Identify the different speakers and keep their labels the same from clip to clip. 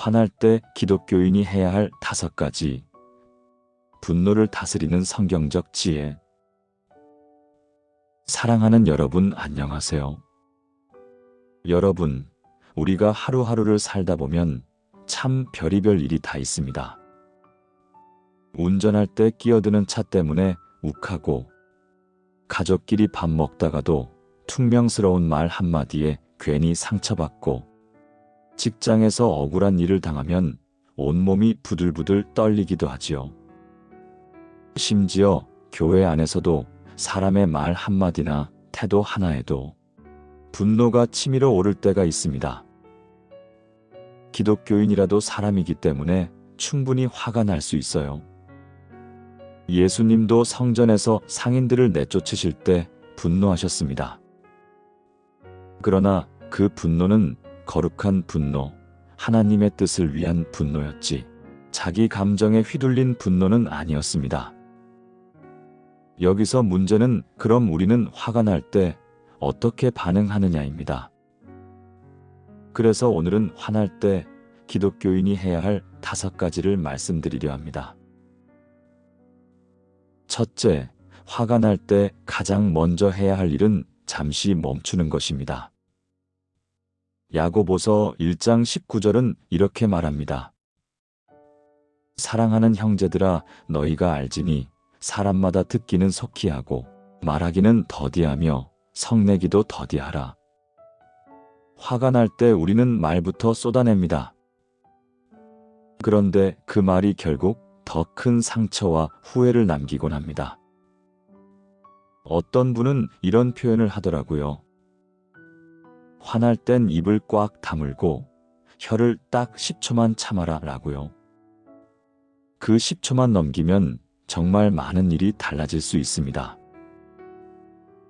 Speaker 1: 화날 때 기독교인이 해야 할 5가지. 분노를 다스리는 성경적 지혜. 사랑하는 여러분, 안녕하세요. 여러분, 우리가 하루하루를 살다 보면 참 별의별 일이 다 있습니다. 운전할 때 끼어드는 차 때문에 욱하고, 가족끼리 밥 먹다가도 퉁명스러운 말 한마디에 괜히 상처받고, 직장에서 억울한 일을 당하면 온몸이 부들부들 떨리기도 하지요. 심지어 교회 안에서도 사람의 말 한마디나 태도 하나에도 분노가 치밀어 오를 때가 있습니다. 기독교인이라도 사람이기 때문에 충분히 화가 날 수 있어요. 예수님도 성전에서 상인들을 내쫓으실 때 분노하셨습니다. 그러나 그 분노는 거룩한 분노, 하나님의 뜻을 위한 분노였지, 자기 감정에 휘둘린 분노는 아니었습니다. 여기서 문제는 그럼 우리는 화가 날 때 어떻게 반응하느냐입니다. 그래서 오늘은 화날 때 기독교인이 해야 할 5가지를 말씀드리려 합니다. 첫째, 화가 날 때 가장 먼저 해야 할 일은 잠시 멈추는 것입니다. 야고보서 1장 19절은 이렇게 말합니다. 사랑하는 형제들아, 너희가 알지니 사람마다 듣기는 속히 하고 말하기는 더디하며 성내기도 더디하라. 화가 날 때 우리는 말부터 쏟아냅니다. 그런데 그 말이 결국 더 큰 상처와 후회를 남기곤 합니다. 어떤 분은 이런 표현을 하더라고요. 화날 땐 입을 꽉 다물고 혀를 딱 10초만 참아라 라고요. 그 10초만 넘기면 정말 많은 일이 달라질 수 있습니다.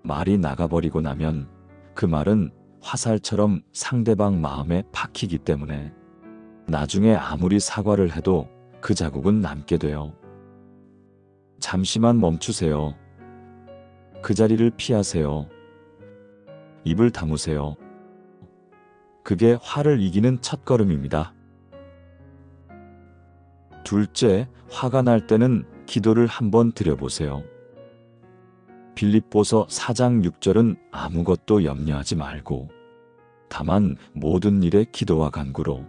Speaker 1: 말이 나가버리고 나면 그 말은 화살처럼 상대방 마음에 박히기 때문에 나중에 아무리 사과를 해도 그 자국은 남게 돼요. 잠시만 멈추세요. 그 자리를 피하세요. 입을 다무세요. 그게 화를 이기는 첫걸음입니다. 둘째, 화가 날 때는 기도를 한번 드려보세요. 빌립보서 4장 6절은 아무것도 염려하지 말고 다만 모든 일에 기도와 간구로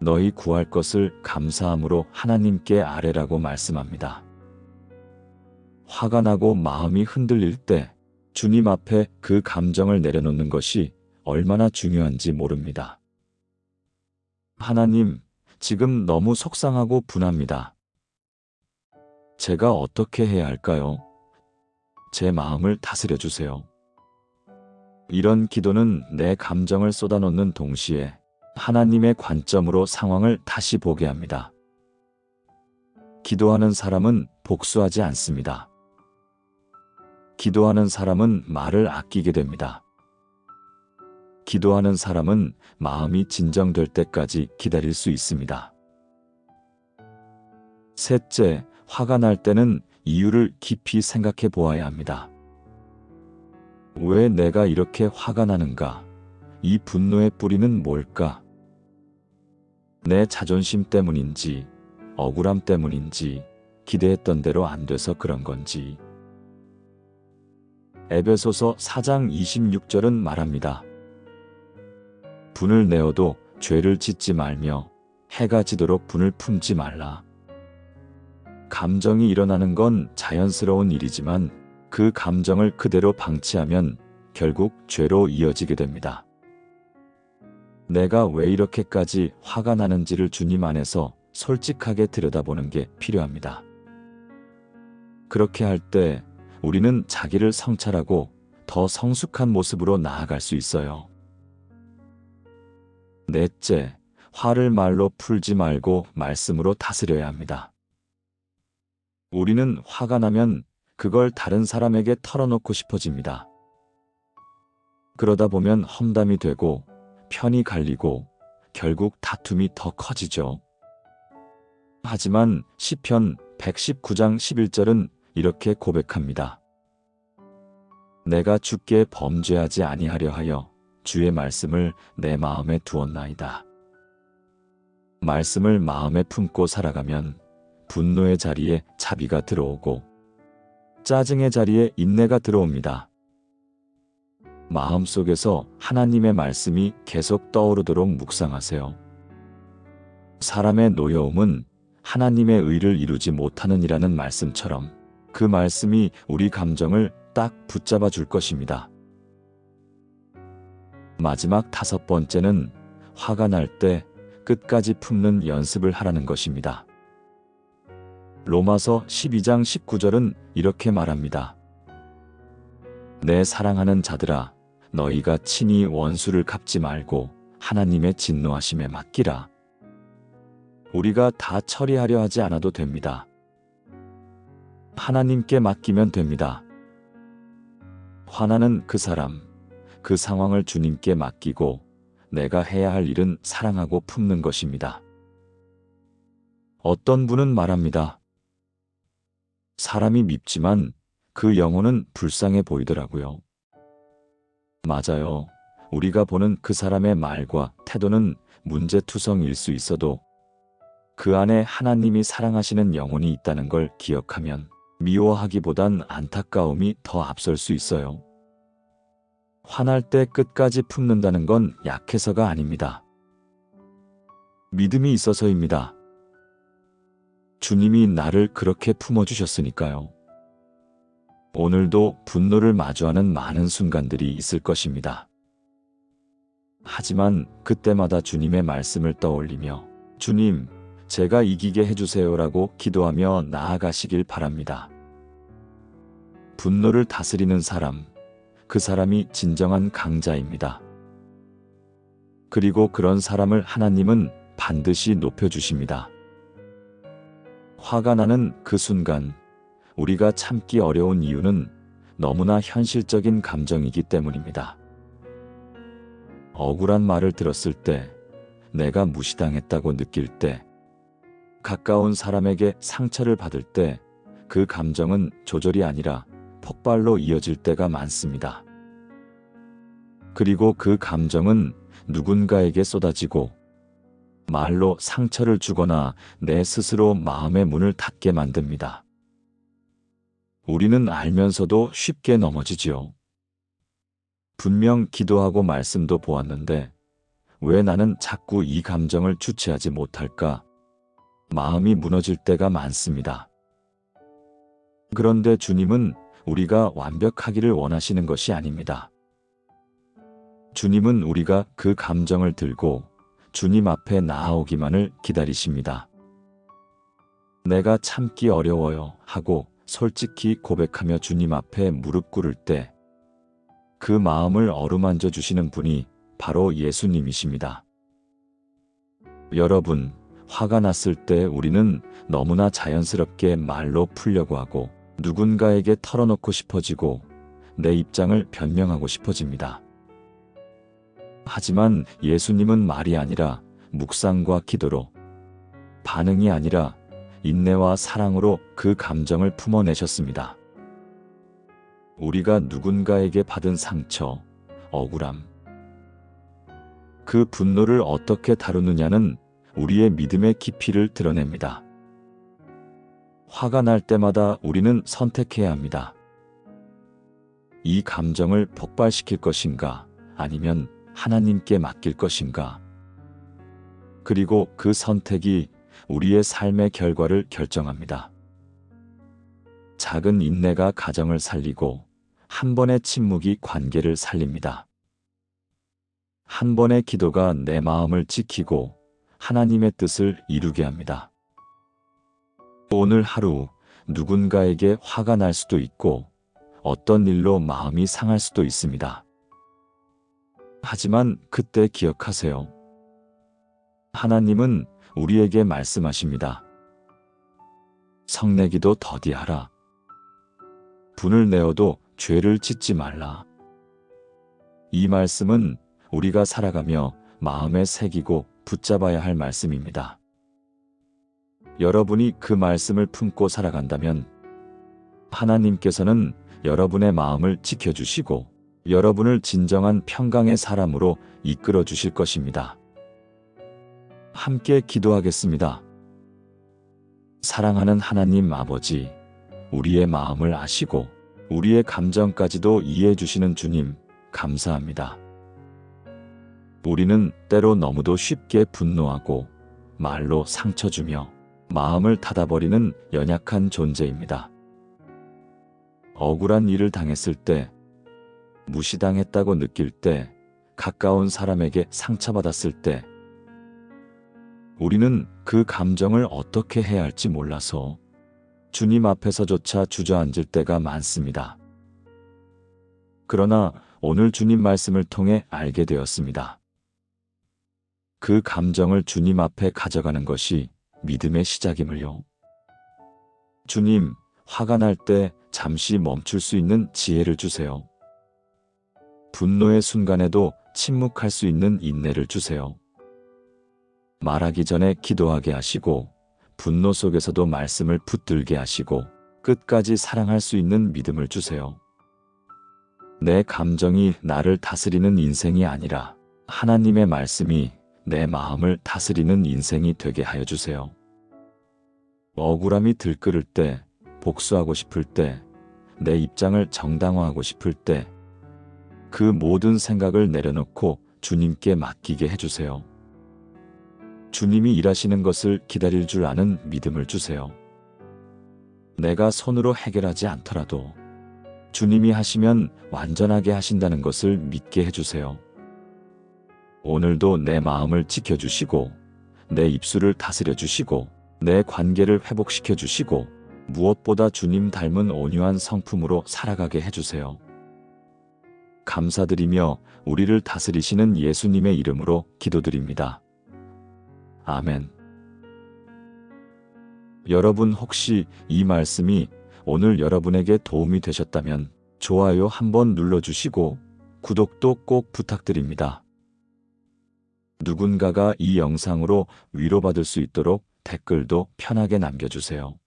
Speaker 1: 너희 구할 것을 감사함으로 하나님께 아뢰라고 말씀합니다. 화가 나고 마음이 흔들릴 때 주님 앞에 그 감정을 내려놓는 것이 얼마나 중요한지 모릅니다. 하나님, 지금 너무 속상하고 분합니다. 제가 어떻게 해야 할까요? 제 마음을 다스려 주세요. 이런 기도는 내 감정을 쏟아놓는 동시에 하나님의 관점으로 상황을 다시 보게 합니다. 기도하는 사람은 복수하지 않습니다. 기도하는 사람은 말을 아끼게 됩니다. 기도하는 사람은 마음이 진정될 때까지 기다릴 수 있습니다. 셋째, 화가 날 때는 이유를 깊이 생각해 보아야 합니다. 왜 내가 이렇게 화가 나는가? 이 분노의 뿌리는 뭘까? 내 자존심 때문인지, 억울함 때문인지, 기대했던 대로 안 돼서 그런 건지. 에베소서 4장 26절은 말합니다. 분을 내어도 죄를 짓지 말며 해가 지도록 분을 품지 말라. 감정이 일어나는 건 자연스러운 일이지만 그 감정을 그대로 방치하면 결국 죄로 이어지게 됩니다. 내가 왜 이렇게까지 화가 나는지를 주님 안에서 솔직하게 들여다보는 게 필요합니다. 그렇게 할 때 우리는 자기를 성찰하고 더 성숙한 모습으로 나아갈 수 있어요. 넷째, 화를 말로 풀지 말고 말씀으로 다스려야 합니다. 우리는 화가 나면 그걸 다른 사람에게 털어놓고 싶어집니다. 그러다 보면 험담이 되고 편이 갈리고 결국 다툼이 더 커지죠. 하지만 시편 119장 11절은 이렇게 고백합니다. 내가 주께 범죄하지 아니하려 하여 주의 말씀을 내 마음에 두었나이다. 말씀을 마음에 품고 살아가면 분노의 자리에 자비가 들어오고 짜증의 자리에 인내가 들어옵니다. 마음속에서 하나님의 말씀이 계속 떠오르도록 묵상하세요. 사람의 노여움은 하나님의 의를 이루지 못하는 이라는 말씀처럼 그 말씀이 우리 감정을 딱 붙잡아 줄 것입니다. 마지막 5번째는 화가 날 때 끝까지 품는 연습을 하라는 것입니다. 로마서 12장 19절은 이렇게 말합니다. 내 사랑하는 자들아, 너희가 친히 원수를 갚지 말고 하나님의 진노하심에 맡기라. 우리가 다 처리하려 하지 않아도 됩니다. 하나님께 맡기면 됩니다. 화나는 그 사람, 그 상황을 주님께 맡기고 내가 해야 할 일은 사랑하고 품는 것입니다. 어떤 분은 말합니다. 사람이 밉지만 그 영혼은 불쌍해 보이더라고요. 맞아요. 우리가 보는 그 사람의 말과 태도는 문제투성일 수 있어도 그 안에 하나님이 사랑하시는 영혼이 있다는 걸 기억하면 미워하기보단 안타까움이 더 앞설 수 있어요. 화날 때 끝까지 품는다는 건 약해서가 아닙니다. 믿음이 있어서입니다. 주님이 나를 그렇게 품어주셨으니까요. 오늘도 분노를 마주하는 많은 순간들이 있을 것입니다. 하지만 그때마다 주님의 말씀을 떠올리며 주님, 제가 이기게 해주세요라고 기도하며 나아가시길 바랍니다. 분노를 다스리는 사람, 그 사람이 진정한 강자입니다. 그리고 그런 사람을 하나님은 반드시 높여주십니다. 화가 나는 그 순간, 우리가 참기 어려운 이유는 너무나 현실적인 감정이기 때문입니다. 억울한 말을 들었을 때, 내가 무시당했다고 느낄 때, 가까운 사람에게 상처를 받을 때, 그 감정은 조절이 아니라 폭발로 이어질 때가 많습니다. 그리고 그 감정은 누군가에게 쏟아지고 말로 상처를 주거나 내 스스로 마음의 문을 닫게 만듭니다. 우리는 알면서도 쉽게 넘어지지요. 분명 기도하고 말씀도 보았는데 왜 나는 자꾸 이 감정을 주체하지 못할까? 마음이 무너질 때가 많습니다. 그런데 주님은 우리가 완벽하기를 원하시는 것이 아닙니다. 주님은 우리가 그 감정을 들고 주님 앞에 나아오기만을 기다리십니다. 내가 참기 어려워요 하고 솔직히 고백하며 주님 앞에 무릎 꿇을 때 그 마음을 어루만져 주시는 분이 바로 예수님이십니다. 여러분, 화가 났을 때 우리는 너무나 자연스럽게 말로 풀려고 하고 누군가에게 털어놓고 싶어지고 내 입장을 변명하고 싶어집니다. 하지만 예수님은 말이 아니라 묵상과 기도로, 반응이 아니라 인내와 사랑으로 그 감정을 품어내셨습니다. 우리가 누군가에게 받은 상처, 억울함, 그 분노를 어떻게 다루느냐는 우리의 믿음의 깊이를 드러냅니다. 화가 날 때마다 우리는 선택해야 합니다. 이 감정을 폭발시킬 것인가, 아니면 하나님께 맡길 것인가. 그리고 그 선택이 우리의 삶의 결과를 결정합니다. 작은 인내가 가정을 살리고 한 번의 침묵이 관계를 살립니다. 한 번의 기도가 내 마음을 지키고 하나님의 뜻을 이루게 합니다. 오늘 하루 누군가에게 화가 날 수도 있고 어떤 일로 마음이 상할 수도 있습니다. 하지만 그때 기억하세요. 하나님은 우리에게 말씀하십니다. 성내기도 더디하라. 분을 내어도 죄를 짓지 말라. 이 말씀은 우리가 살아가며 마음에 새기고 붙잡아야 할 말씀입니다. 여러분이 그 말씀을 품고 살아간다면 하나님께서는 여러분의 마음을 지켜주시고 여러분을 진정한 평강의 사람으로 이끌어 주실 것입니다. 함께 기도하겠습니다. 사랑하는 하나님 아버지, 우리의 마음을 아시고 우리의 감정까지도 이해해 주시는 주님, 감사합니다. 우리는 때로 너무도 쉽게 분노하고 말로 상처 주며 마음을 닫아버리는 연약한 존재입니다. 억울한 일을 당했을 때, 무시당했다고 느낄 때, 가까운 사람에게 상처받았을 때, 우리는 그 감정을 어떻게 해야 할지 몰라서 주님 앞에서조차 주저앉을 때가 많습니다. 그러나 오늘 주님 말씀을 통해 알게 되었습니다. 그 감정을 주님 앞에 가져가는 것이 믿음의 시작임을요. 주님, 화가 날 때 잠시 멈출 수 있는 지혜를 주세요. 분노의 순간에도 침묵할 수 있는 인내를 주세요. 말하기 전에 기도하게 하시고 분노 속에서도 말씀을 붙들게 하시고 끝까지 사랑할 수 있는 믿음을 주세요. 내 감정이 나를 다스리는 인생이 아니라 하나님의 말씀이 내 마음을 다스리는 인생이 되게 하여 주세요. 억울함이 들끓을 때, 복수하고 싶을 때, 내 입장을 정당화하고 싶을 때, 그 모든 생각을 내려놓고 주님께 맡기게 해주세요. 주님이 일하시는 것을 기다릴 줄 아는 믿음을 주세요. 내가 손으로 해결하지 않더라도 주님이 하시면 완전하게 하신다는 것을 믿게 해주세요. 오늘도 내 마음을 지켜주시고 내 입술을 다스려 주시고 내 관계를 회복시켜 주시고 무엇보다 주님 닮은 온유한 성품으로 살아가게 해주세요. 감사드리며 우리를 다스리시는 예수님의 이름으로 기도드립니다. 아멘. 여러분 혹시 이 말씀이 오늘 여러분에게 도움이 되셨다면 좋아요 한번 눌러주시고 구독도 꼭 부탁드립니다. 누군가가 이 영상으로 위로받을 수 있도록 댓글도 편하게 남겨주세요.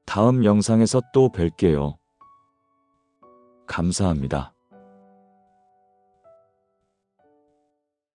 Speaker 1: 다음 영상에서 또 뵐게요. 감사합니다.